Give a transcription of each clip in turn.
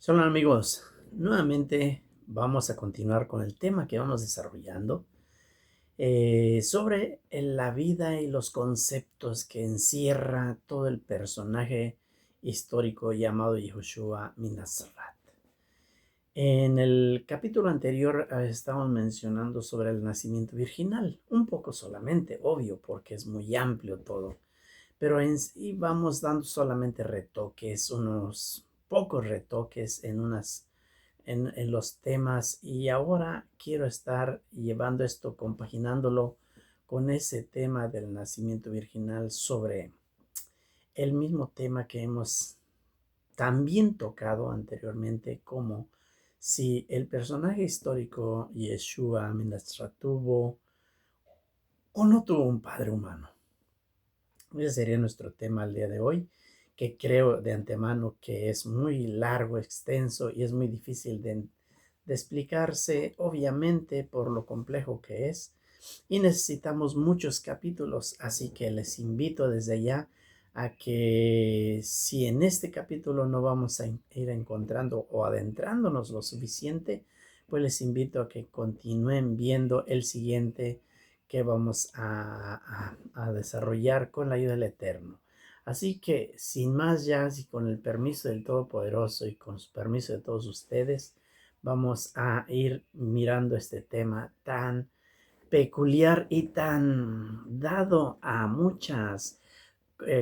Hola amigos, nuevamente vamos a continuar con el tema que vamos desarrollando sobre la vida y los conceptos que encierra todo el personaje histórico llamado Yehoshua Minazrat. En el capítulo anterior estábamos mencionando sobre el nacimiento virginal, un poco solamente, obvio, porque es muy amplio todo, pero en sí vamos dando solamente retoques, unos pocos retoques en los temas, y ahora quiero estar llevando esto, compaginándolo con ese tema del nacimiento virginal sobre el mismo tema que hemos también tocado anteriormente, como si el personaje histórico Yeshua Amenazra tuvo o no tuvo un padre humano. Ese sería nuestro tema al día de hoy, que creo de antemano que es muy largo, extenso y es muy difícil de explicarse, obviamente, por lo complejo que es. Y necesitamos muchos capítulos, así que les invito desde ya a que si en este capítulo no vamos a ir encontrando o adentrándonos lo suficiente, pues les invito a que continúen viendo el siguiente que vamos a desarrollar con la ayuda del Eterno. Así que, sin más ya, y con el permiso del Todopoderoso y con su permiso de todos ustedes, vamos a ir mirando este tema tan peculiar y tan dado a muchas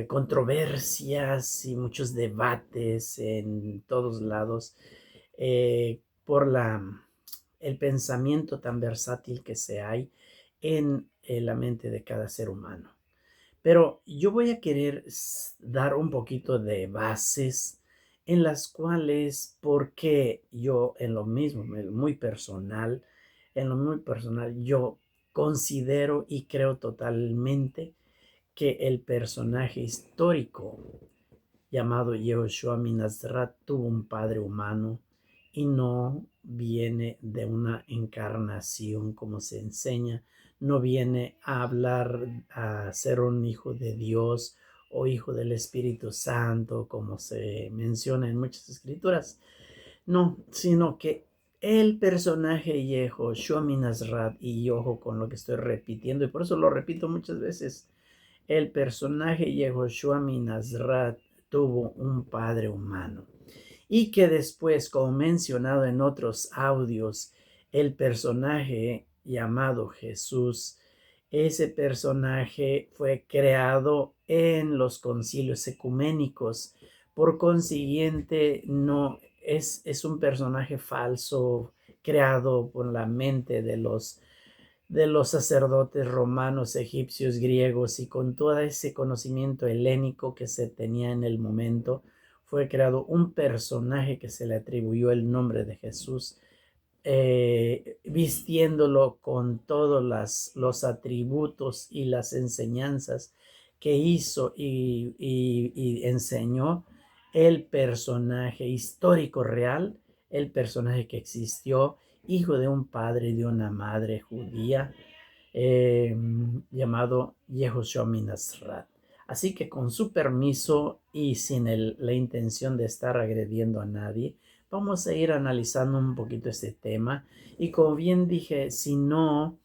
controversias y muchos debates en todos lados, por el pensamiento tan versátil que se hay en la mente de cada ser humano. Pero yo voy a querer dar un poquito de bases en las cuales, porque yo en lo mismo, muy personal, yo considero y creo totalmente que el personaje histórico llamado Yehoshua Minazrat tuvo un padre humano y no viene de una encarnación como se enseña, no viene a hablar, a ser un hijo de Dios o hijo del Espíritu Santo como se menciona en muchas escrituras, no, sino que el personaje Yehoshua Minazrat, y ojo con lo que estoy repitiendo y por eso lo repito muchas veces, el personaje Yehoshua Minazrat tuvo un padre humano y que después, como mencionado en otros audios, el personaje llamado Jesús, ese personaje fue creado en los concilios ecuménicos. Por consiguiente, no es un personaje falso creado por la mente de los sacerdotes romanos, egipcios, griegos, y con todo ese conocimiento helénico que se tenía en el momento, fue creado un personaje que se le atribuyó el nombre de Jesús, vistiéndolo con todos los atributos y las enseñanzas que hizo y enseñó el personaje histórico real, el personaje que existió, hijo de un padre y de una madre judía, llamado Yehoshua Minazrat. Así que con su permiso y sin la intención de estar agrediendo a nadie, vamos a ir analizando un poquito este tema. Y como bien dije, si no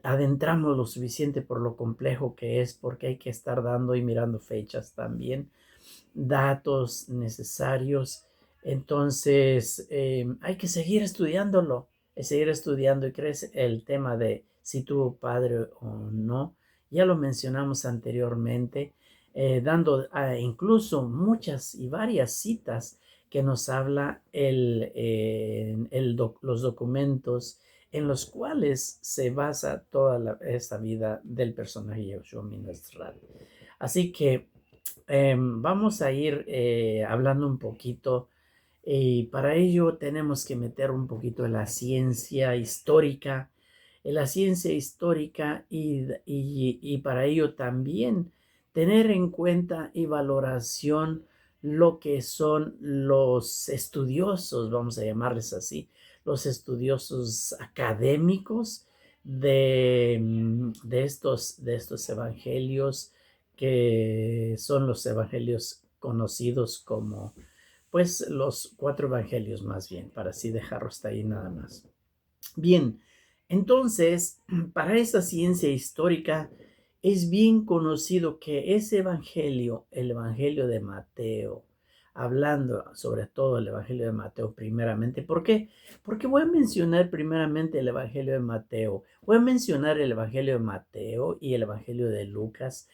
adentramos lo suficiente por lo complejo que es, porque hay que estar dando y mirando fechas también, datos necesarios, entonces hay que seguir estudiándolo, seguir estudiando, y crees el tema de si tuvo padre o no. Ya lo mencionamos anteriormente, dando incluso muchas y varias citas que nos habla los documentos en los cuales se basa toda esta vida del personaje Yoshua Minastral. Así que vamos a ir hablando un poquito, y para ello tenemos que meter un poquito en la ciencia histórica, y para ello también tener en cuenta y valoración lo que son los estudiosos, vamos a llamarles así, los estudiosos académicos de estos evangelios, que son los evangelios conocidos pues los 4 evangelios más bien, para así dejarlo hasta ahí nada más. Bien, entonces, para esa ciencia histórica, es bien conocido que ese evangelio, el evangelio de Mateo, hablando sobre todo el evangelio de Mateo primeramente, ¿por qué? Porque voy a mencionar primeramente el evangelio de Mateo, voy a mencionar el evangelio de Mateo y el evangelio de Lucas,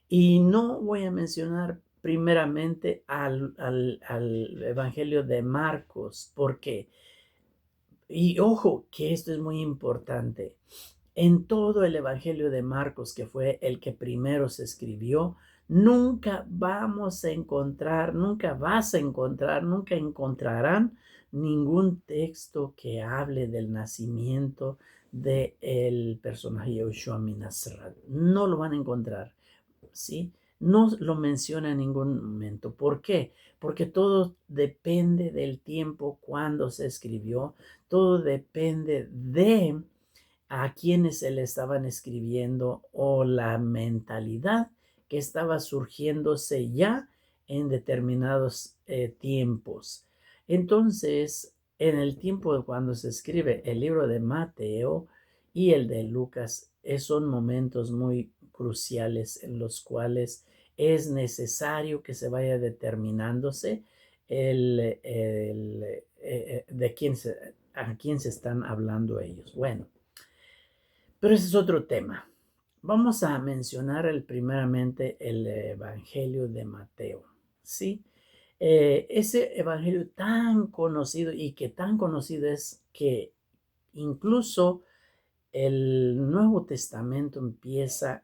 y no voy a mencionar primeramente al evangelio de Marcos. ¿Por qué? Y ojo, que esto es muy importante. En todo el Evangelio de Marcos, que fue el que primero se escribió, nunca vamos a encontrar, nunca vas a encontrar, nunca encontrarán ningún texto que hable del nacimiento del personaje Yahushua Minasrat. No lo van a encontrar, ¿sí? No lo menciona en ningún momento. ¿Por qué? Porque todo depende del tiempo cuando se escribió, todo depende de a quienes se le estaban escribiendo o la mentalidad que estaba surgiéndose ya en determinados tiempos. Entonces, en el tiempo de cuando se escribe el libro de Mateo y el de Lucas, son momentos muy cruciales en los cuales es necesario que se vaya determinándose de a quién se están hablando ellos. Bueno, pero ese es otro tema. Vamos a mencionar primeramente el Evangelio de Mateo, ¿sí? Ese Evangelio tan conocido, y que tan conocido es que incluso el Nuevo Testamento empieza,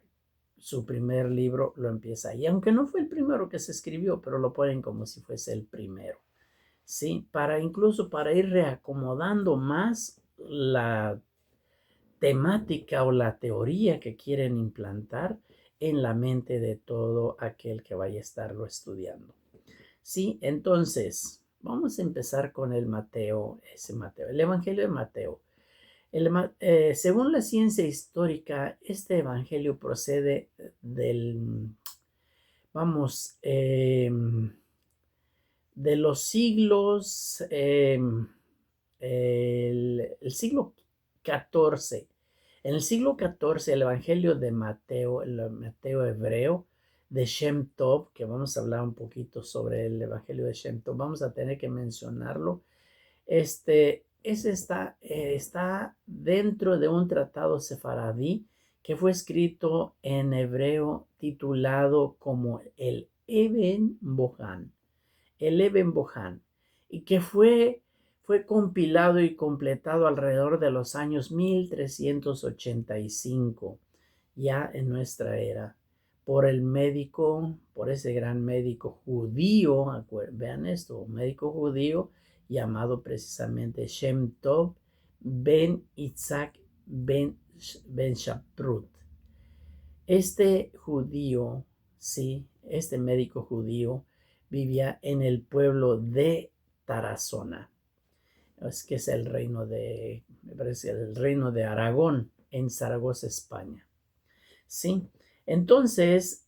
su primer libro lo empieza ahí, aunque no fue el primero que se escribió, pero lo ponen como si fuese el primero, ¿sí? Incluso para ir reacomodando más la temática o la teoría que quieren implantar en la mente de todo aquel que vaya a estarlo estudiando. Sí, entonces vamos a empezar con el Mateo, el Evangelio de Mateo. Según la ciencia histórica, este Evangelio procede vamos, de los siglos, el siglo XIV. En el siglo XIV, el Evangelio de Mateo, el Mateo hebreo de Shem Tov, que vamos a hablar un poquito sobre el Evangelio de Shem Tov, vamos a tener que mencionarlo. Ese está dentro de un tratado sefaradí que fue escrito en hebreo titulado como el Eben Bohan, y que fue compilado y completado alrededor de los años 1385, ya en nuestra era, por ese gran médico judío, vean esto, un médico judío llamado precisamente Shem Tov ben Isaac ben Shaprut. Este judío, sí, este médico judío vivía en el pueblo de Tarazona, es que es me parece el reino de Aragón, en Zaragoza, España. Sí, entonces,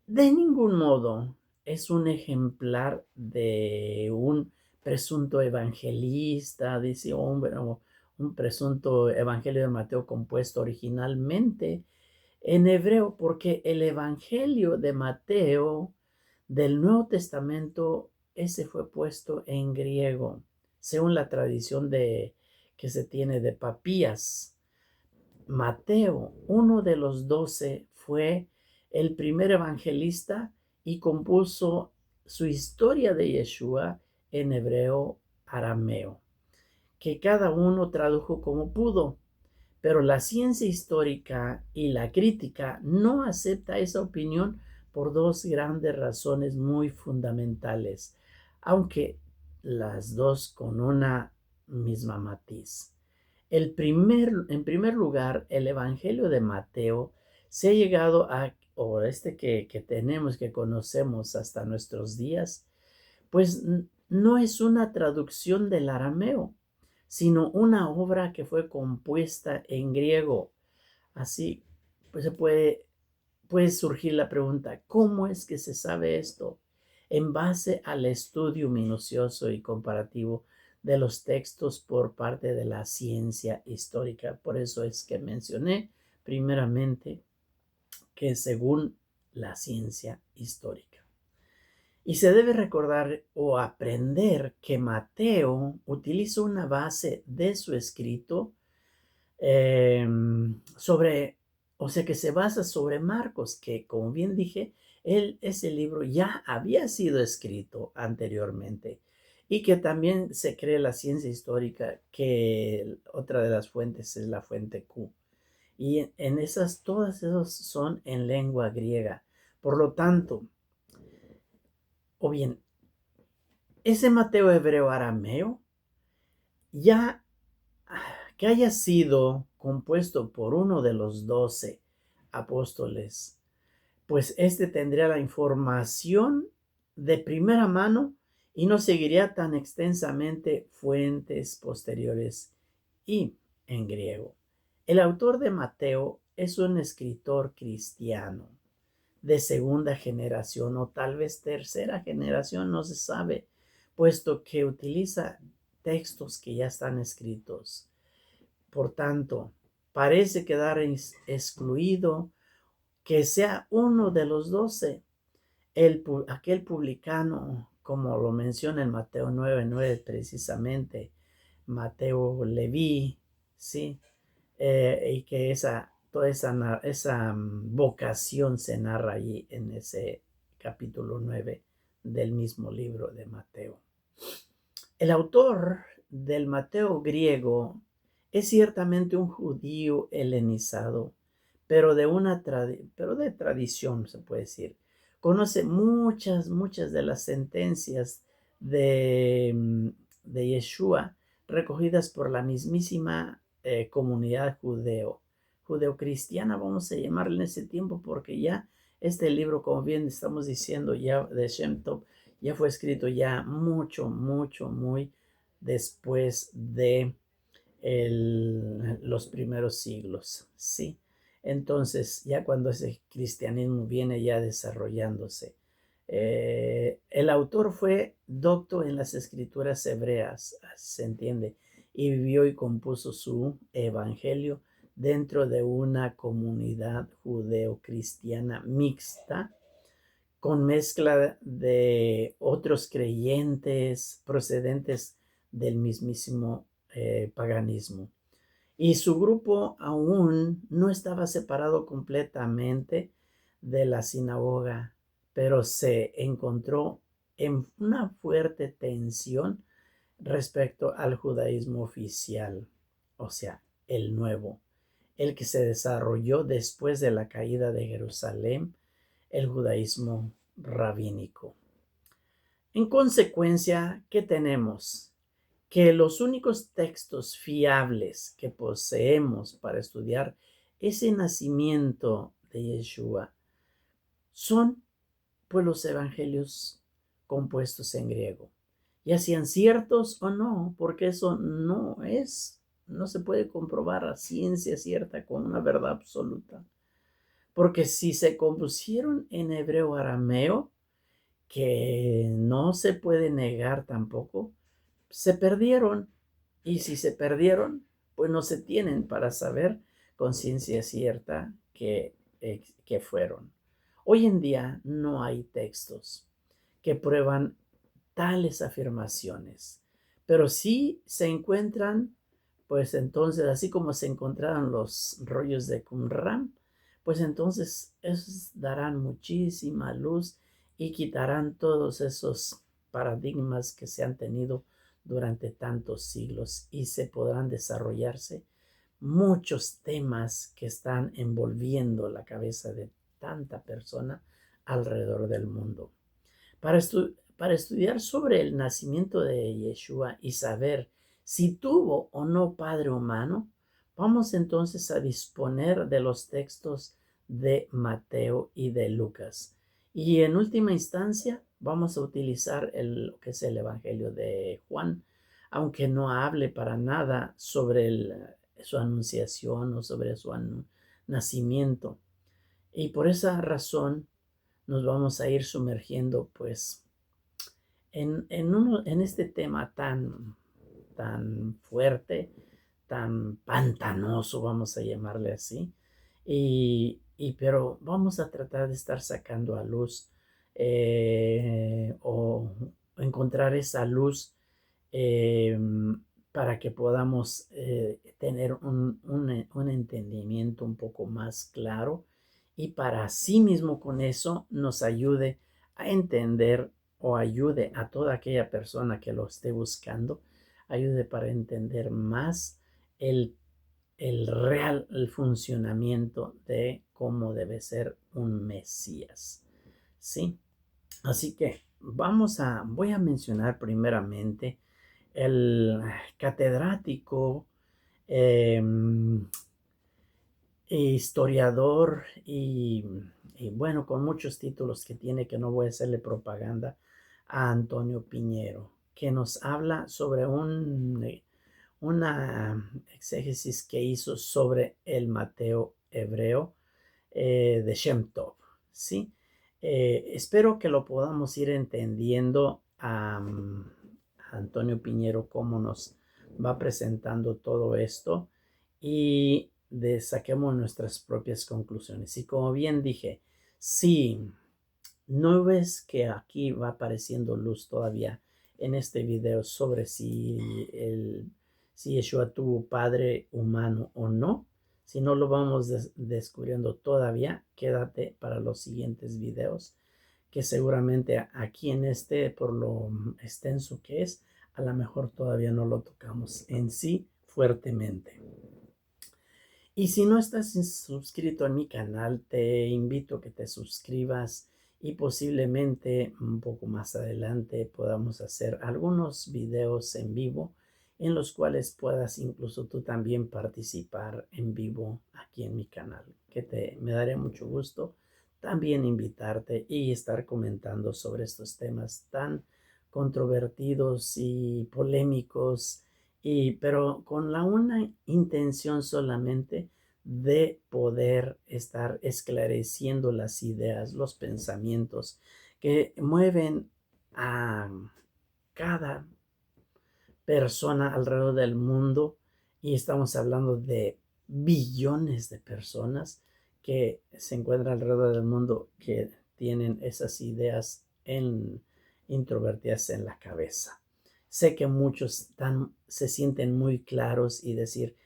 de ningún modo es un ejemplar de un presunto evangelista, dice hombre, o un presunto evangelio de Mateo compuesto originalmente en hebreo, porque el Evangelio de Mateo del Nuevo Testamento, ese fue puesto en griego, según la tradición que se tiene de Papías. Mateo, uno de los 12, fue el primer evangelista y compuso su historia de Yeshua en hebreo arameo, que cada uno tradujo como pudo. Pero la ciencia histórica y la crítica no acepta esa opinión por dos grandes razones muy fundamentales, aunque las dos con una misma matiz. En primer lugar, el Evangelio de Mateo se ha llegado o que tenemos, que conocemos hasta nuestros días, pues no es una traducción del arameo, sino una obra que fue compuesta en griego. Así, pues puede surgir la pregunta, ¿cómo es que se sabe esto? en base al estudio minucioso y comparativo de los textos por parte de la ciencia histórica. Por eso es que mencioné primeramente que según la ciencia histórica. Y se debe recordar o aprender que Mateo utiliza una base de su escrito sobre, o sea, que se basa sobre Marcos, que como bien dije, ese libro ya había sido escrito anteriormente y que también se cree la ciencia histórica que otra de las fuentes es la fuente Q. Y en esas, todas esas son en lengua griega. Por lo tanto, o bien, ese Mateo hebreo arameo ya que haya sido compuesto por uno de los 12 apóstoles, pues este tendría la información de primera mano y no seguiría tan extensamente fuentes posteriores y en griego. El autor de Mateo es un escritor cristiano de segunda generación o tal vez tercera generación, no se sabe, puesto que utiliza textos que ya están escritos. Por tanto, parece quedar excluido que sea uno de los 12, aquel publicano, como lo menciona en Mateo 9:9 precisamente, Mateo Leví, ¿sí? Y que toda esa vocación se narra allí en ese capítulo 9 del mismo libro de Mateo. El autor del Mateo griego es ciertamente un judío helenizado, pero de tradición, se puede decir. Conoce muchas de las sentencias de Yeshua recogidas por la mismísima comunidad judeocristiana, vamos a llamarle en ese tiempo, porque ya este libro, como bien estamos diciendo, ya de Shem Tov, ya fue escrito ya muy después de los primeros siglos, ¿sí? Entonces, ya cuando ese cristianismo viene ya desarrollándose. El autor fue docto en las escrituras hebreas, se entiende, y vivió y compuso su evangelio dentro de una comunidad judeo-cristiana mixta, con mezcla de otros creyentes procedentes del mismísimo paganismo. Y su grupo aún no estaba separado completamente de la sinagoga, pero se encontró en una fuerte tensión respecto al judaísmo oficial, o sea, el nuevo, el que se desarrolló después de la caída de Jerusalén, el judaísmo rabínico. En consecuencia, ¿qué tenemos? Que los únicos textos fiables que poseemos para estudiar ese nacimiento de Yeshua son pues los evangelios compuestos en griego, ya sean ciertos o no, porque eso no se puede comprobar a ciencia cierta con una verdad absoluta. Porque si se compusieron en hebreo arameo, que no se puede negar tampoco, se perdieron. Y si se perdieron, pues no se tienen para saber con ciencia cierta que fueron. Hoy en día no hay textos que prueban tales afirmaciones, pero sí se encuentran, pues entonces, así como se encontraron los rollos de Qumran, pues entonces esos darán muchísima luz y quitarán todos esos paradigmas que se han tenido durante tantos siglos y se podrán desarrollarse muchos temas que están envolviendo la cabeza de tanta persona alrededor del mundo. Para estudiar sobre el nacimiento de Yeshua y saber si tuvo o no padre humano, vamos entonces a disponer de los textos de Mateo y de Lucas. Y en última instancia, vamos a utilizar lo que es el Evangelio de Juan, aunque no hable para nada sobre su anunciación o sobre su nacimiento. Y por esa razón nos vamos a ir sumergiendo pues en este tema tan fuerte, tan pantanoso, vamos a llamarle así, pero vamos a tratar de estar sacando a luz o encontrar esa luz eh, para que podamos tener un entendimiento un poco más claro y para así mismo con eso nos ayude a entender o ayude a toda aquella persona que lo esté buscando, ayude para entender más el, el funcionamiento de cómo debe ser un Mesías. ¿Sí? Así que voy a mencionar primeramente el catedrático, eh, historiador y bueno, con muchos títulos que tiene, que no voy a hacerle propaganda, a Antonio Piñero, que nos habla sobre una exégesis que hizo sobre el Mateo hebreo de Shem Tov, ¿sí? Espero que lo podamos ir entendiendo a Antonio Piñero cómo nos va presentando todo esto y saquemos nuestras propias conclusiones. Y como bien dije, si no ves que aquí va apareciendo luz todavía en este video sobre si Yeshua tuvo padre humano o no, si no lo vamos descubriendo todavía, quédate para los siguientes videos, que seguramente aquí en este, por lo extenso que es, a lo mejor todavía no lo tocamos en sí fuertemente. Y si no estás suscrito a mi canal, te invito a que te suscribas y posiblemente un poco más adelante podamos hacer algunos videos en vivo en los cuales puedas incluso tú también participar en vivo aquí en mi canal, que me daré mucho gusto también invitarte y estar comentando sobre estos temas tan controvertidos y polémicos, pero con la una intención solamente de poder estar esclareciendo las ideas, los pensamientos que mueven a cada persona alrededor del mundo, y estamos hablando de billones de personas que se encuentran alrededor del mundo que tienen esas ideas introvertidas en la cabeza. Sé que muchos se sienten muy claros y decir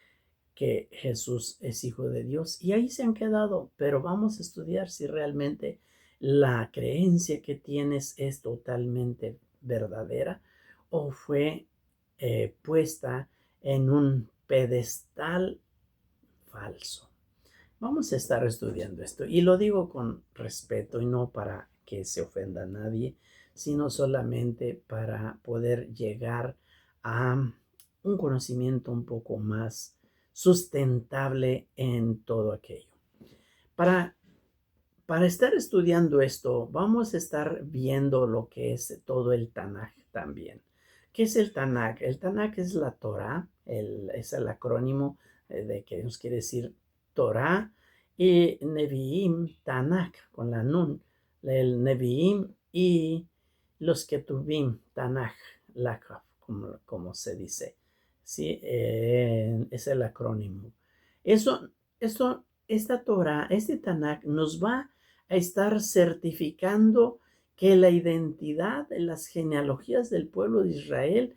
que Jesús es hijo de Dios y ahí se han quedado, pero vamos a estudiar si realmente la creencia que tienes es totalmente verdadera o fue puesta en un pedestal falso. Vamos a estar estudiando esto y lo digo con respeto y no para que se ofenda a nadie, sino solamente para poder llegar a un conocimiento un poco más sustentable en todo aquello. Para, para estar estudiando esto, vamos a estar viendo lo que es todo el Tanaj también. ¿Qué es el Tanaj? El Tanaj es la Torah, es el acrónimo de que nos quiere decir Torah, y Nevi'im, Tanaj, con la Nun, el Nevi'im y los Ketuvim, Tanaj, Lakaf, como se dice. ¿Sí? Es el acrónimo. Esta Torah, este Tanaj nos va a estar certificando que la identidad de las genealogías del pueblo de Israel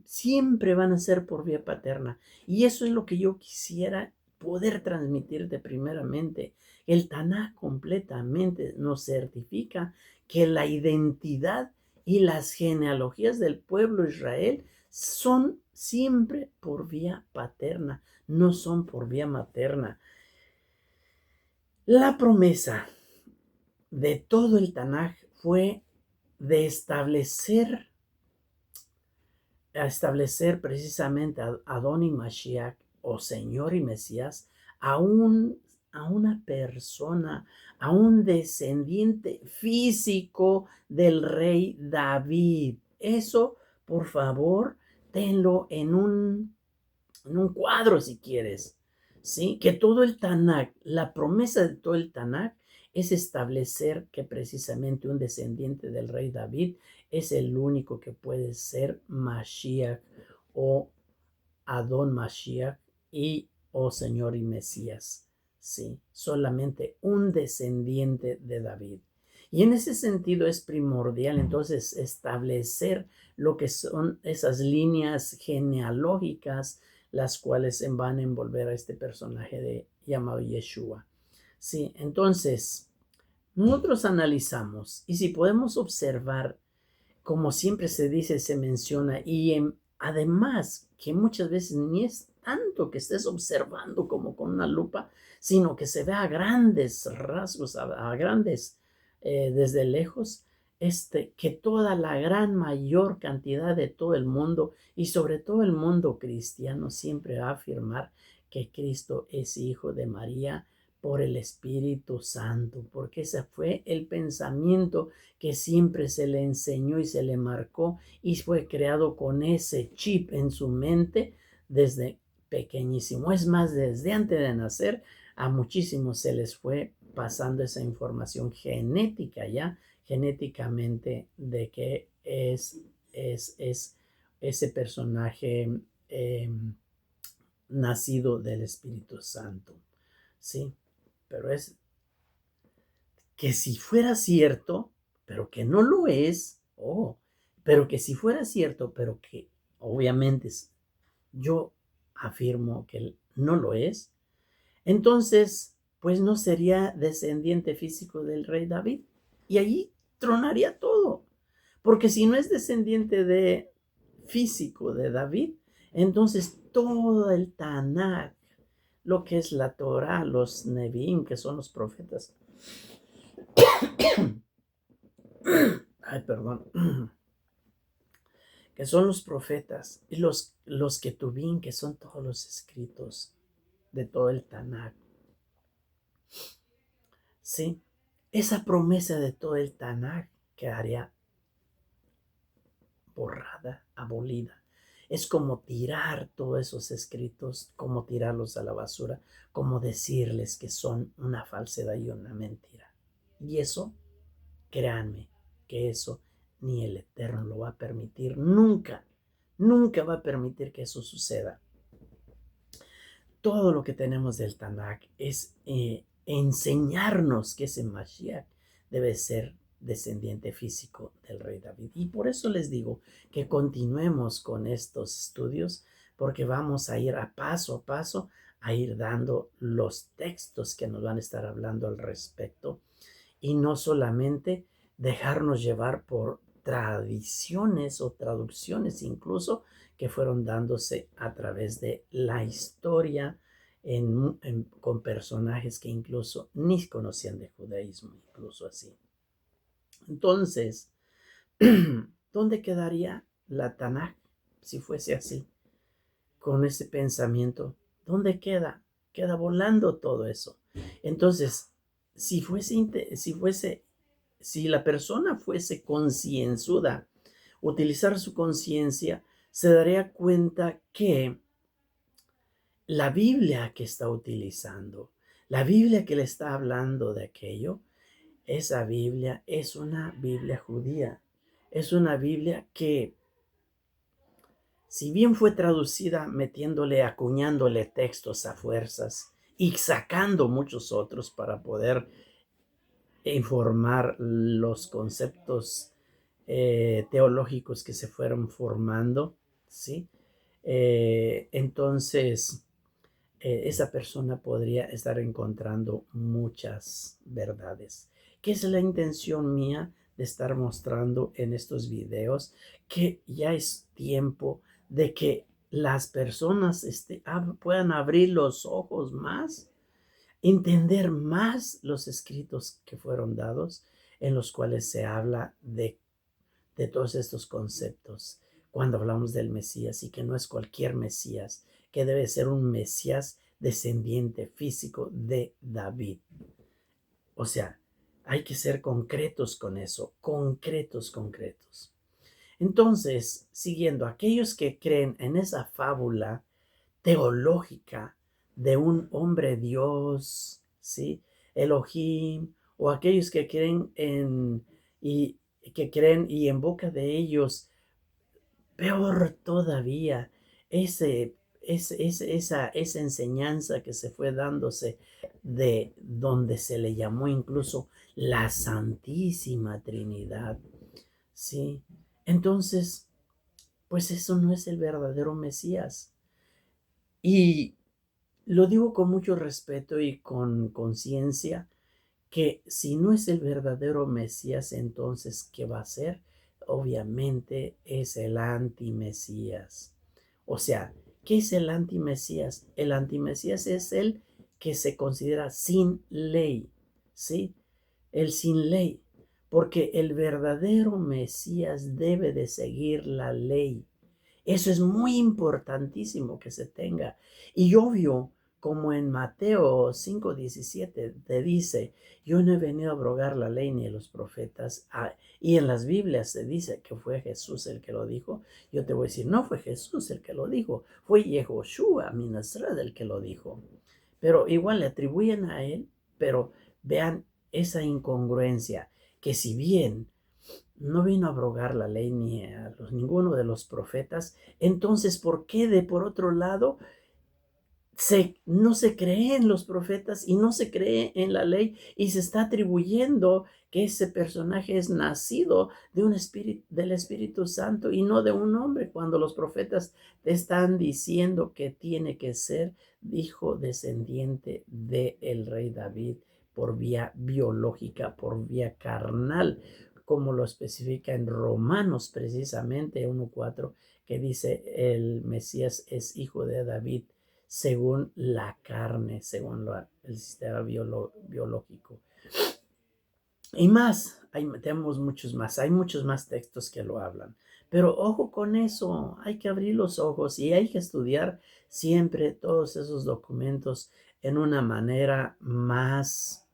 siempre van a ser por vía paterna. Y eso es lo que yo quisiera poder transmitirte primeramente. El Tanaj completamente nos certifica que la identidad y las genealogías del pueblo de Israel son siempre por vía paterna, no son por vía materna. La promesa de todo el Tanaj fue de establecer precisamente a Adón y Mashiach, o Señor y Mesías, a una persona, a un descendiente físico del rey David. Eso, por favor, tenlo en un cuadro si quieres. ¿Sí? Que todo el Tanaj, la promesa de todo el Tanaj es establecer que precisamente un descendiente del rey David es el único que puede ser Mashiach o Adón Mashiach y Señor y Mesías. Sí, solamente un descendiente de David. Y en ese sentido es primordial entonces establecer lo que son esas líneas genealógicas, las cuales van a envolver a este personaje llamado Yeshua. Sí, entonces nosotros analizamos y si podemos observar, como siempre se dice, se menciona, además que muchas veces ni es tanto que estés observando como con una lupa, sino que se ve a grandes rasgos, a grandes, desde lejos, que toda la gran mayor cantidad de todo el mundo y sobre todo el mundo cristiano siempre va a afirmar que Cristo es hijo de María por el Espíritu Santo, porque ese fue el pensamiento que siempre se le enseñó y se le marcó y fue creado con ese chip en su mente desde pequeñísimo. Es más, desde antes de nacer, a muchísimos se les fue pasando esa información genética ya, genéticamente, de que es ese personaje nacido del Espíritu Santo. Sí, pero es que si fuera cierto, pero que no lo es, pero que si fuera cierto, pero que obviamente yo afirmo que no lo es, entonces pues no sería descendiente físico del rey David. Y allí tronaría todo, porque si no es descendiente de físico de David, entonces todo el Tanakh, lo que es la Torah, los Nevi'im, que son los profetas, ay, perdón, que son los profetas, y los Ketubim, que son todos los escritos de todo el Tanakh. Sí, esa promesa de todo el Tanakh quedaría borrada, abolida. Es como tirar todos esos escritos, como tirarlos a la basura, como decirles que son una falsedad y una mentira. Y eso, créanme, que eso ni el Eterno lo va a permitir nunca. Nunca va a permitir que eso suceda. Todo lo que tenemos del Tanakh es enseñarnos que ese Mashiach debe ser descendiente físico del rey David. Y por eso les digo que continuemos con estos estudios, porque vamos a ir a paso, a ir dando los textos que nos van a estar hablando al respecto, y no solamente dejarnos llevar por tradiciones o traducciones incluso que fueron dándose a través de la historia con personajes que incluso ni conocían de judaísmo, incluso así. Entonces, ¿dónde quedaría la Tanakh si fuese así? Con ese pensamiento, ¿dónde queda? Queda volando todo eso. Entonces, si la persona fuese concienzuda, utilizar su conciencia, se daría cuenta que la Biblia que está utilizando, la Biblia que le está hablando de aquello, esa Biblia es una Biblia judía. Es una Biblia que, si bien fue traducida acuñándole textos a fuerzas y sacando muchos otros para poder informar los conceptos teológicos que se fueron formando, ¿sí? Entonces, esa persona podría estar encontrando muchas verdades. ¿Qué es la intención mía de estar mostrando en estos videos? Que ya es tiempo de que las personas puedan abrir los ojos más, entender más los escritos que fueron dados, en los cuales se habla de todos estos conceptos cuando hablamos del Mesías, y que no es cualquier Mesías, que debe ser un Mesías descendiente físico de David. O sea, hay que ser concretos con eso, concretos. Entonces, siguiendo, aquellos que creen en esa fábula teológica de un hombre Dios, ¿sí? Elohim, o aquellos que creen y que creen, y en boca de ellos, peor todavía, esa enseñanza que se fue dándose de donde se le llamó incluso la Santísima Trinidad, ¿sí? Entonces, pues eso no es el verdadero Mesías. Y lo digo con mucho respeto y con conciencia, que si no es el verdadero Mesías, entonces, ¿qué va a ser? Obviamente es el antimesías. O sea, ¿qué es el antimesías? El antimesías es el que se considera sin ley, ¿sí? El sin ley, porque el verdadero Mesías debe de seguir la ley. Eso es muy importantísimo que se tenga. Y obvio, como en Mateo 5:17 te dice, yo no he venido a abrogar la ley ni a los profetas. Y en las Biblias se dice que fue Jesús el que lo dijo. Yo te voy a decir, no fue Jesús el que lo dijo, fue Yehoshua Minasrat el que lo dijo. Pero igual le atribuyen a él, pero vean esa incongruencia, que si bien no vino a abrogar la ley ni a ninguno de los profetas, entonces, ¿por qué de por otro lado no se cree en los profetas y no se cree en la ley y se está atribuyendo que ese personaje es nacido de un espíritu, del Espíritu Santo y no de un hombre, cuando los profetas te están diciendo que tiene que ser hijo descendiente del rey David por vía biológica, por vía carnal, como lo especifica en Romanos precisamente 1:4, que dice el Mesías es hijo de David según la carne, según el sistema biológico. Y más, tenemos muchos más, hay muchos más textos que lo hablan. Pero ojo con eso, hay que abrir los ojos y hay que estudiar siempre todos esos documentos en una manera más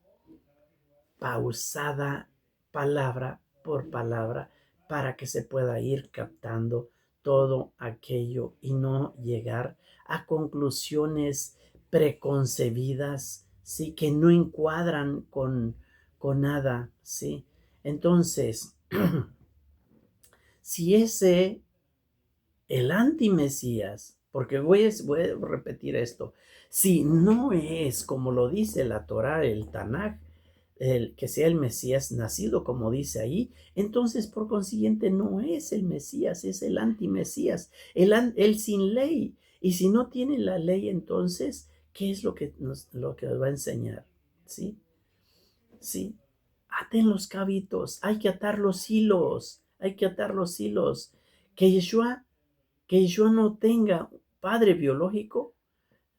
pausada, palabra por palabra, para que se pueda ir captando todo aquello y no llegar a conclusiones preconcebidas, ¿sí? Que no encuadran con nada, ¿sí? Entonces, si el antimesías, porque voy a repetir esto, si no es como lo dice la Torá, el Tanaj, que sea el Mesías nacido como dice ahí, entonces por consiguiente no es el Mesías, es el antimesías, el sin ley. Y si no tiene la ley, entonces, ¿qué es lo que nos va a enseñar? ¿Sí? ¿Sí? Aten los cabitos, hay que atar los hilos, hay que atar los hilos. Que Yeshua no tenga padre biológico,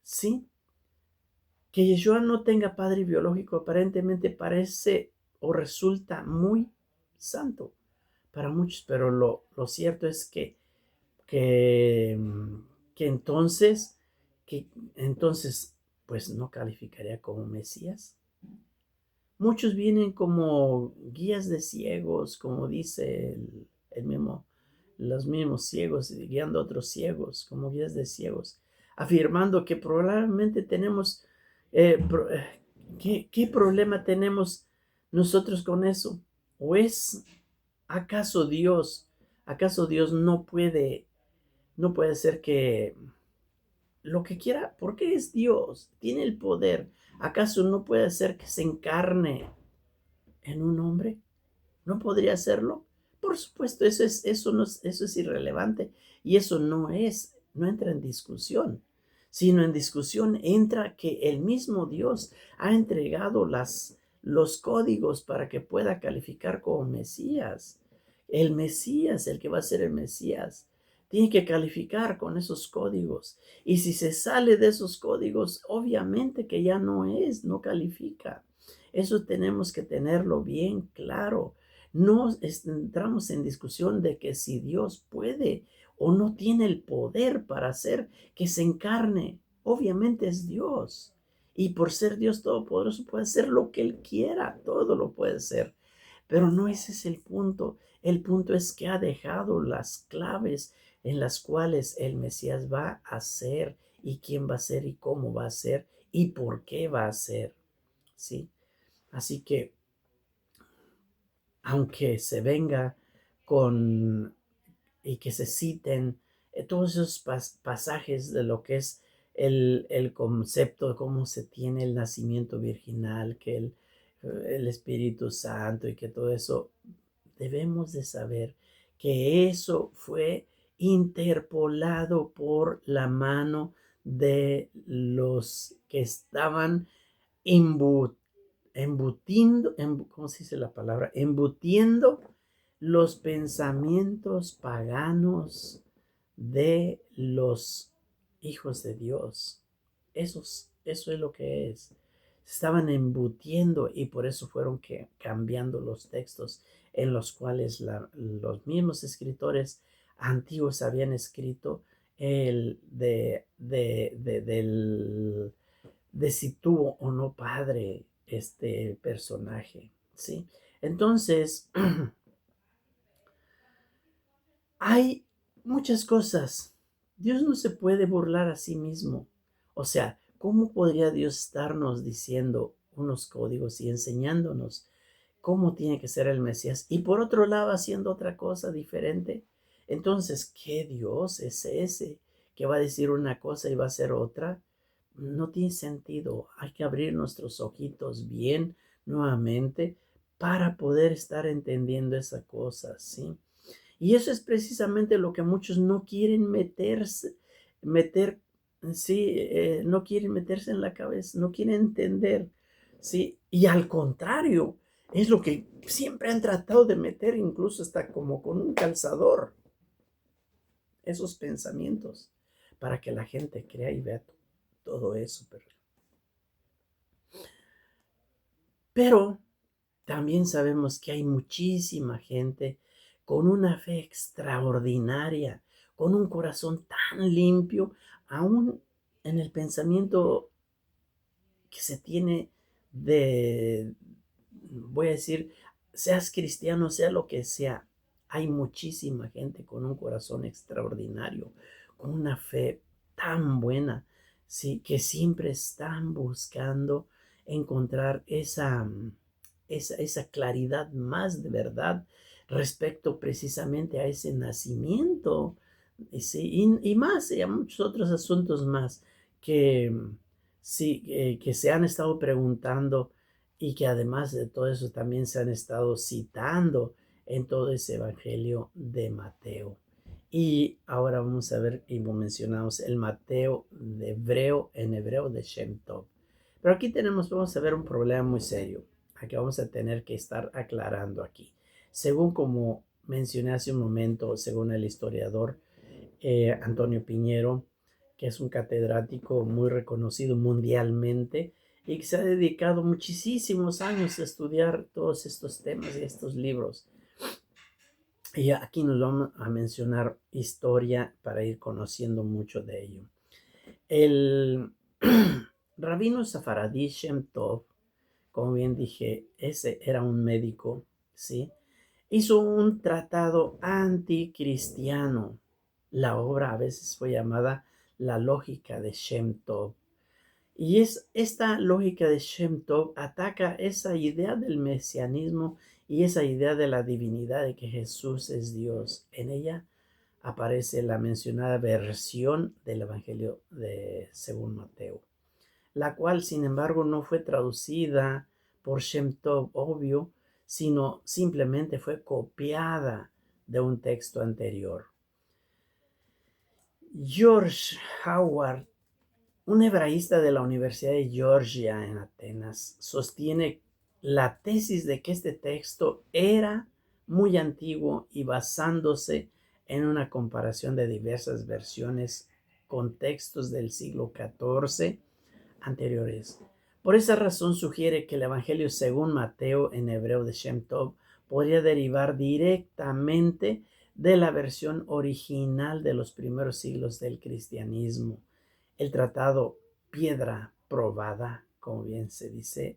¿sí? Que Yeshua no tenga padre biológico aparentemente parece o resulta muy santo para muchos, pero lo cierto es que, que entonces, que entonces, pues no calificaría como Mesías. Muchos vienen como guías de ciegos, como dice los mismos ciegos, guiando a otros ciegos, como guías de ciegos, afirmando que probablemente tenemos, ¿qué problema tenemos nosotros con eso? ¿O es acaso Dios no puede ser que lo que quiera, porque es Dios, tiene el poder? ¿Acaso no puede ser que se encarne en un hombre? ¿No podría hacerlo? Por supuesto, eso es irrelevante y eso no entra en discusión, sino en discusión entra que el mismo Dios ha entregado los códigos para que pueda calificar como Mesías. El Mesías, el que va a ser el Mesías, tiene que calificar con esos códigos. Y si se sale de esos códigos, obviamente que ya no califica. Eso tenemos que tenerlo bien claro. No entramos en discusión de que si Dios puede o no tiene el poder para hacer que se encarne. Obviamente es Dios. Y por ser Dios Todopoderoso puede hacer lo que Él quiera. Todo lo puede hacer. Pero no ese es el punto. El punto es que ha dejado las claves en las cuales el Mesías va a ser y quién va a ser y cómo va a ser y por qué va a ser. ¿Sí? Así que aunque se venga con y que se citen todos esos pasajes de lo que es el concepto de cómo se tiene el nacimiento virginal, que el Espíritu Santo y que todo eso, debemos de saber que eso fue interpolado por la mano de los que estaban embutiendo, ¿cómo se dice la palabra? Embutiendo los pensamientos paganos de los hijos de Dios. Eso es lo que es. Estaban embutiendo y por eso fueron cambiando los textos en los cuales los mismos escritores antiguos habían escrito de si tuvo o no padre este personaje, ¿sí? Entonces, hay muchas cosas. Dios no se puede burlar a sí mismo. O sea, ¿cómo podría Dios estarnos diciendo unos códigos y enseñándonos cómo tiene que ser el Mesías y por otro lado haciendo otra cosa diferente? Entonces, ¿qué Dios es ese que va a decir una cosa y va a hacer otra? No tiene sentido. Hay que abrir nuestros ojitos bien nuevamente para poder estar entendiendo esa cosa, ¿sí? Y eso es precisamente lo que muchos no quieren sí, no quieren meterse en la cabeza, no quieren entender, sí. Y al contrario, es lo que siempre han tratado de meter, incluso hasta como con un calzador, esos pensamientos, para que la gente crea y vea todo eso. Pero también sabemos que hay muchísima gente con una fe extraordinaria, con un corazón tan limpio, aún en el pensamiento que se tiene voy a decir, seas cristiano, sea lo que sea, hay muchísima gente con un corazón extraordinario, con una fe tan buena, sí, que siempre están buscando encontrar esa claridad más de verdad respecto precisamente a ese nacimiento, sí, y más, y a muchos otros asuntos más que sí, que se han estado preguntando y que además de todo eso también se han estado citando en todo ese evangelio de Mateo. Y ahora vamos a ver, y mencionamos el Mateo de hebreo, en hebreo de Shem Tov. Pero aquí vamos a ver un problema muy serio, que vamos a tener que estar aclarando aquí. Según como mencioné hace un momento, según el historiador Antonio Piñero, que es un catedrático muy reconocido mundialmente y que se ha dedicado muchísimos años a estudiar todos estos temas y estos libros. Y aquí nos vamos a mencionar historia para ir conociendo mucho de ello. El rabino Safaradi Shem Tov, como bien dije, ese era un médico, ¿sí? Hizo un tratado anticristiano. La obra a veces fue llamada La lógica de Shem Tov. Y esta lógica de Shem Tov ataca esa idea del mesianismo y esa idea de la divinidad de que Jesús es Dios. En ella aparece la mencionada versión del Evangelio de según Mateo, la cual sin embargo no fue traducida por Shem Tov, obvio, sino simplemente fue copiada de un texto anterior. George Howard, un hebraísta de la Universidad de Georgia en Atenas, sostiene la tesis de que este texto era muy antiguo y basándose en una comparación de diversas versiones con textos del siglo XIV anteriores. Por esa razón sugiere que el Evangelio según Mateo en hebreo de Shem Tov podría derivar directamente de la versión original de los primeros siglos del cristianismo. El tratado Piedra Probada, como bien se dice,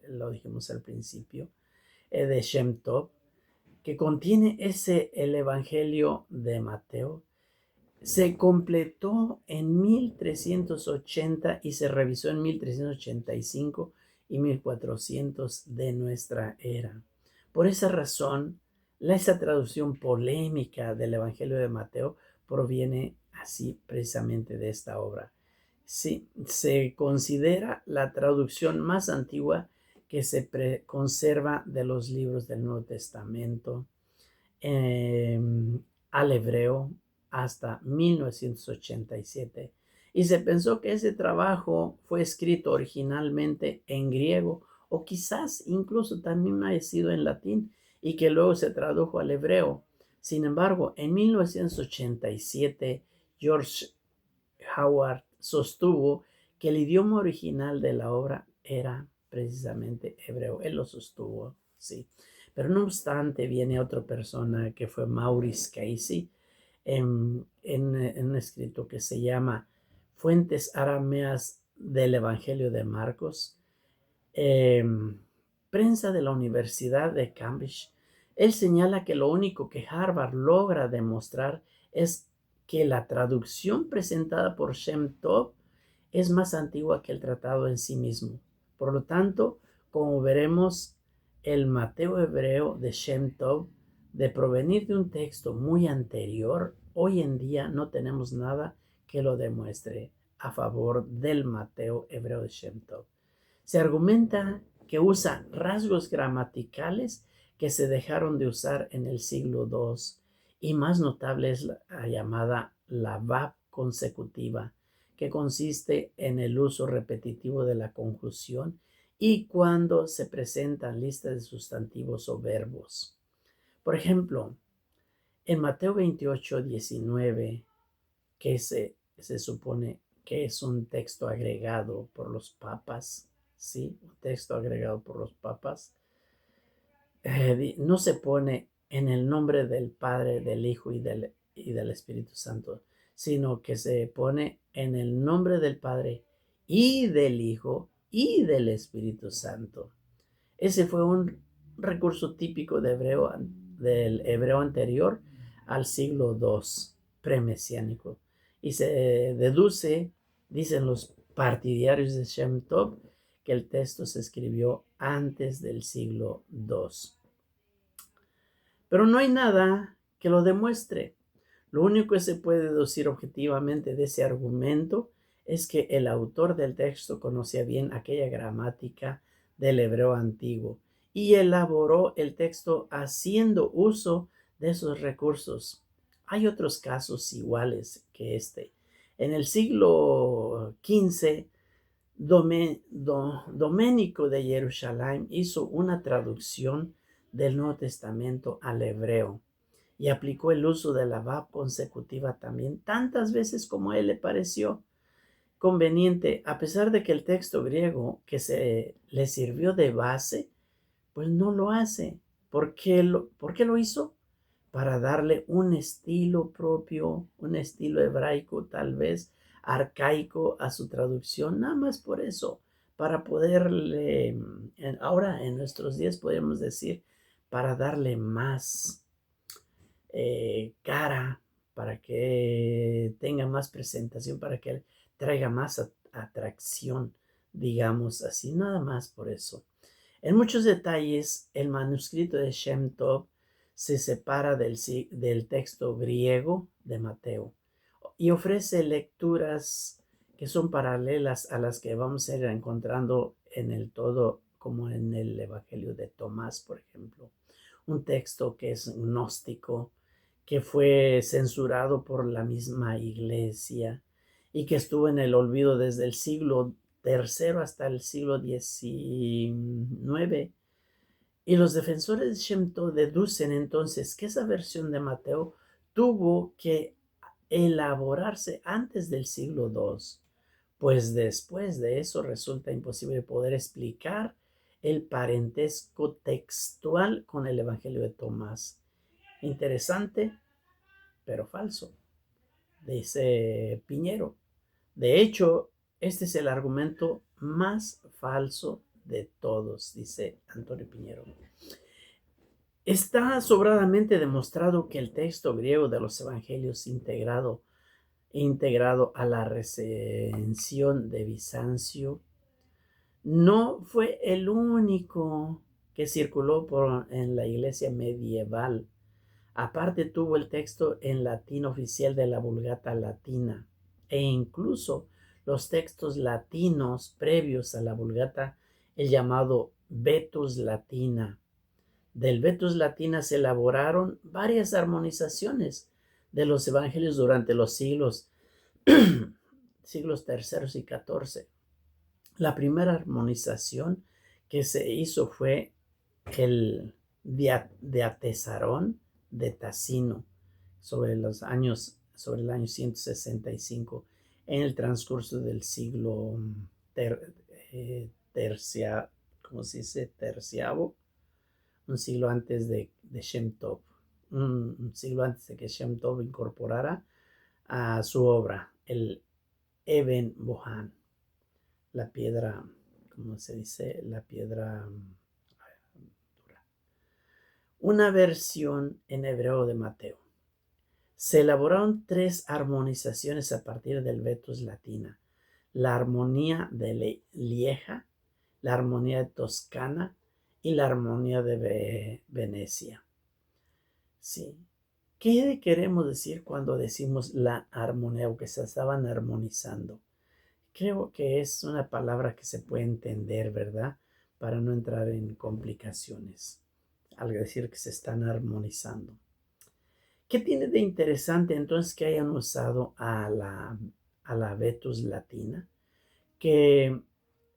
lo dijimos al principio, de Shem Tov, que contiene el Evangelio de Mateo, se completó en 1380 y se revisó en 1385 y 1400 de nuestra era. Por esa razón, esa traducción polémica del Evangelio de Mateo proviene así precisamente de esta obra. Sí, se considera la traducción más antigua que se conserva de los libros del Nuevo Testamento al hebreo hasta 1987. Y se pensó que ese trabajo fue escrito originalmente en griego o quizás incluso también haya sido en latín y que luego se tradujo al hebreo. Sin embargo, en 1987, George Howard sostuvo que el idioma original de la obra era precisamente hebreo. Él lo sostuvo, sí. Pero no obstante, viene otra persona que fue Maurice Casey en un escrito que se llama Fuentes Arameas del Evangelio de Marcos, prensa de la Universidad de Cambridge. Él señala que lo único que Harvard logra demostrar es que la traducción presentada por Shem Tov es más antigua que el tratado en sí mismo. Por lo tanto, como veremos, el Mateo hebreo de Shem Tov, de provenir de un texto muy anterior, hoy en día no tenemos nada que lo demuestre a favor del Mateo hebreo de Shem Tov. Se argumenta que usa rasgos gramaticales que se dejaron de usar en el siglo II y más notable es la llamada la VAP consecutiva, que consiste en el uso repetitivo de la conjunción y cuando se presentan listas de sustantivos o verbos. Por ejemplo, en Mateo 28:19, que se supone que es un texto agregado por los papas, ¿sí? Un texto agregado por los papas, no se pone en el nombre del Padre, del Hijo y del Espíritu Santo, sino que se pone en el nombre del Padre y del Hijo y del Espíritu Santo. Ese fue un recurso típico del hebreo anterior al siglo II premesiánico. Y se deduce, dicen los partidarios de Shem Tov, que el texto se escribió antes del siglo II. Pero no hay nada que lo demuestre. Lo único que se puede deducir objetivamente de ese argumento es que el autor del texto conocía bien aquella gramática del hebreo antiguo y elaboró el texto haciendo uso de esos recursos. Hay otros casos iguales que este. En el siglo XV, Doménico de Jerusalén hizo una traducción del Nuevo Testamento al hebreo y aplicó el uso de la VAP consecutiva también tantas veces como a él le pareció conveniente, a pesar de que el texto griego que se le sirvió de base, pues no lo hace. ¿Por qué lo hizo? Para darle un estilo propio, un estilo hebraico tal vez, arcaico a su traducción, nada más por eso, para poderle, ahora en nuestros días podemos decir, para darle más cara, para que tenga más presentación, para que traiga más atracción, digamos así, nada más por eso. En muchos detalles, el manuscrito de Shem Tov se separa del texto griego de Mateo y ofrece lecturas que son paralelas a las que vamos a ir encontrando en el todo, como en el Evangelio de Tomás, por ejemplo. Un texto que es gnóstico, que fue censurado por la misma iglesia y que estuvo en el olvido desde el siglo III hasta el siglo XIX. Y los defensores de Shem Tov deducen entonces que esa versión de Mateo tuvo que elaborarse antes del siglo II, pues después de eso resulta imposible poder explicar el parentesco textual con el Evangelio de Tomás. Interesante, pero falso, dice Piñero. De hecho, este es el argumento más falso de todos, dice Antonio Piñero. Está sobradamente demostrado que el texto griego de los evangelios integrado a la recensión de Bizancio no fue el único que circuló en la iglesia medieval. Aparte tuvo el texto en latín oficial de la Vulgata Latina e incluso los textos latinos previos a la Vulgata, el llamado Vetus Latina. Del Vetus Latina se elaboraron varias armonizaciones de los evangelios durante los siglos terceros y XIV. La primera armonización que se hizo fue el de Atesarón de Tassino sobre el año 165 en el transcurso del siglo terciavo, un siglo antes de Shem Tov, un siglo antes de que Shem Tov incorporara a su obra el Eben Bohan, la piedra, ¿cómo se dice? La piedra dura. Una versión en hebreo de Mateo. Se elaboraron 3 armonizaciones a partir del Vetus Latina: la armonía de Lieja, la armonía de Toscana y la armonía de Venecia. Sí. ¿Qué queremos decir cuando decimos la armonía o que se estaban armonizando? Creo que es una palabra que se puede entender, ¿verdad? Para no entrar en complicaciones al decir que se están armonizando. ¿Qué tiene de interesante entonces que hayan usado a la Vetus Latina? Que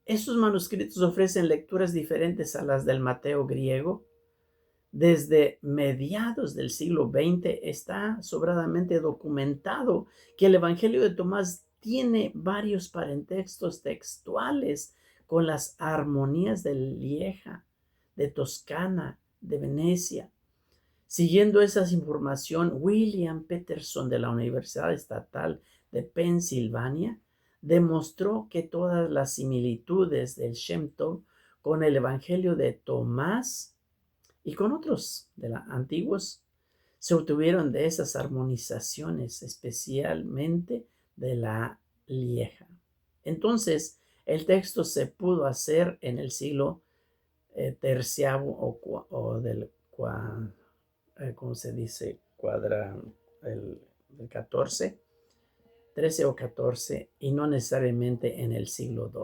esos manuscritos ofrecen lecturas diferentes a las del Mateo griego. Desde mediados del siglo XX está sobradamente documentado que el Evangelio de Tomás tiene varios parentescos textuales con las armonías de Lieja, de Toscana, de Venecia. Siguiendo esa información, William Peterson de la Universidad Estatal de Pensilvania demostró que todas las similitudes del Shem Tov con el Evangelio de Tomás y con otros antiguos se obtuvieron de esas armonizaciones, especialmente de la Lieja. Entonces, el texto se pudo hacer en el siglo terciavo o del ¿cómo se dice? El 14, 13 o 14, y no necesariamente en el siglo II.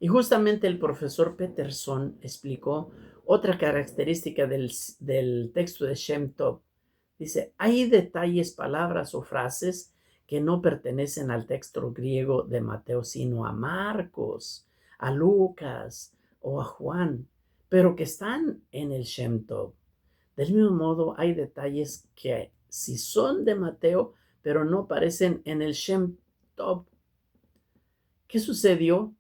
Y justamente el profesor Peterson explicó otra característica del texto de Shem Tov. Dice, hay detalles, palabras o frases que no pertenecen al texto griego de Mateo, sino a Marcos, a Lucas o a Juan, pero que están en el Shem Tov. Del mismo modo, hay detalles que sí son de Mateo, pero no aparecen en el Shem Tov. ¿Qué sucedió?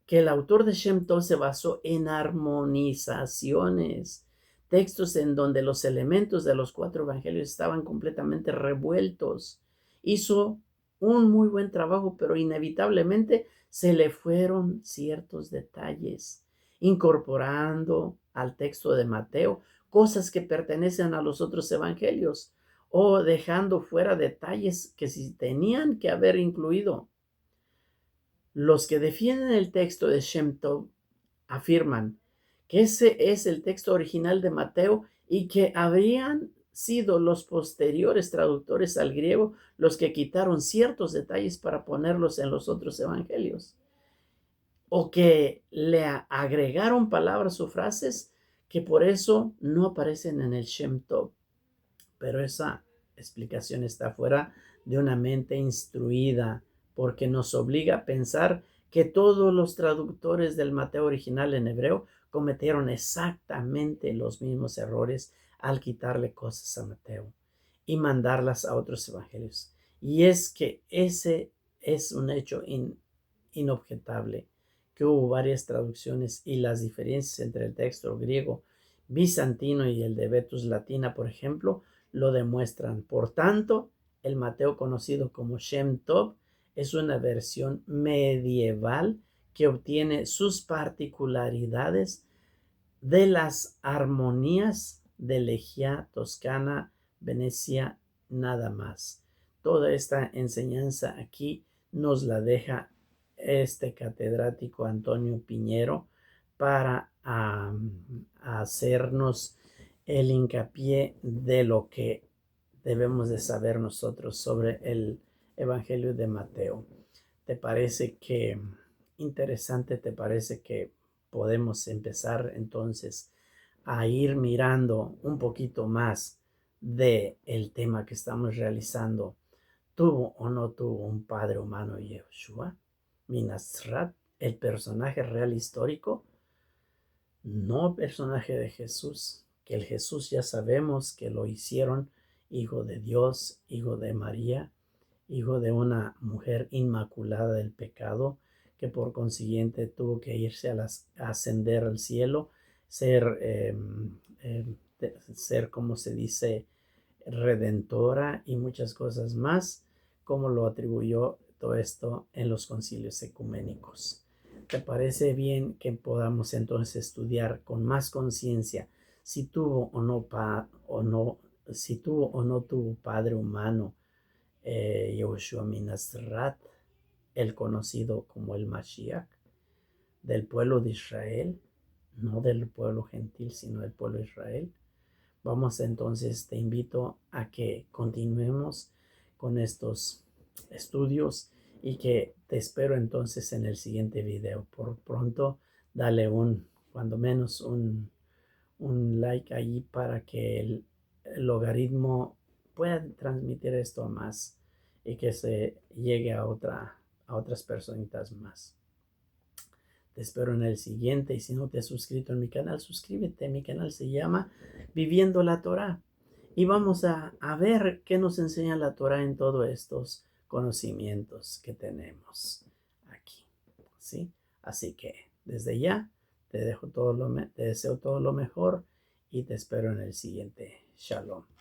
Que el autor de Shem Tov se basó en armonizaciones, textos en donde los elementos de los 4 evangelios estaban completamente revueltos. Hizo un muy buen trabajo, pero inevitablemente se le fueron ciertos detalles, incorporando al texto de Mateo cosas que pertenecen a los otros evangelios o dejando fuera detalles que sí tenían que haber incluido. Los que defienden el texto de Shem Tov afirman que ese es el texto original de Mateo y que habrían sido los posteriores traductores al griego los que quitaron ciertos detalles para ponerlos en los otros evangelios, o que le agregaron palabras o frases que por eso no aparecen en el Shem Tov. Pero esa explicación está fuera de una mente instruida, porque nos obliga a pensar que todos los traductores del Mateo original en hebreo cometieron exactamente los mismos errores al quitarle cosas a Mateo y mandarlas a otros evangelios. Y es que ese es un hecho inobjetable, que hubo varias traducciones y las diferencias entre el texto griego bizantino y el de Vetus Latina, por ejemplo, lo demuestran. Por tanto, el Mateo conocido como Shem Tov es una versión medieval que obtiene sus particularidades de las armonías de Legia, Toscana, Venecia, nada más. Toda esta enseñanza aquí nos la deja este catedrático Antonio Piñero para hacernos el hincapié de lo que debemos de saber nosotros sobre el Evangelio de Mateo. ¿Te parece que interesante? ¿Te parece que podemos empezar entonces a ir mirando un poquito más de el tema que estamos realizando? ¿Tuvo o no tuvo un padre humano Yeshua Minasrat, el personaje real histórico? No personaje de Jesús, que el Jesús ya sabemos que lo hicieron hijo de Dios, hijo de María, hijo de una mujer inmaculada del pecado, que por consiguiente tuvo que irse a ascender al cielo, ser, ser, como se dice, redentora y muchas cosas más, como lo atribuyó todo esto en los concilios ecuménicos. ¿Te parece bien que podamos entonces estudiar con más conciencia si tuvo o no, si tuvo o no tuvo padre humano Yehoshua Minasrat, el conocido como el Mashiach, del pueblo de Israel, no del pueblo gentil, sino del pueblo de Israel? Vamos entonces, te invito a que continuemos con estos estudios y que te espero entonces en el siguiente video. Por pronto, dale cuando menos un like allí para que el logaritmo pueda transmitir esto a más y que se llegue a otras personitas más. Te espero en el siguiente y si no te has suscrito en mi canal, suscríbete. Mi canal se llama Viviendo la Torah y vamos a ver qué nos enseña la Torah en todos estos conocimientos que tenemos aquí, ¿sí? Así que desde ya te deseo todo lo mejor y te espero en el siguiente. Shalom.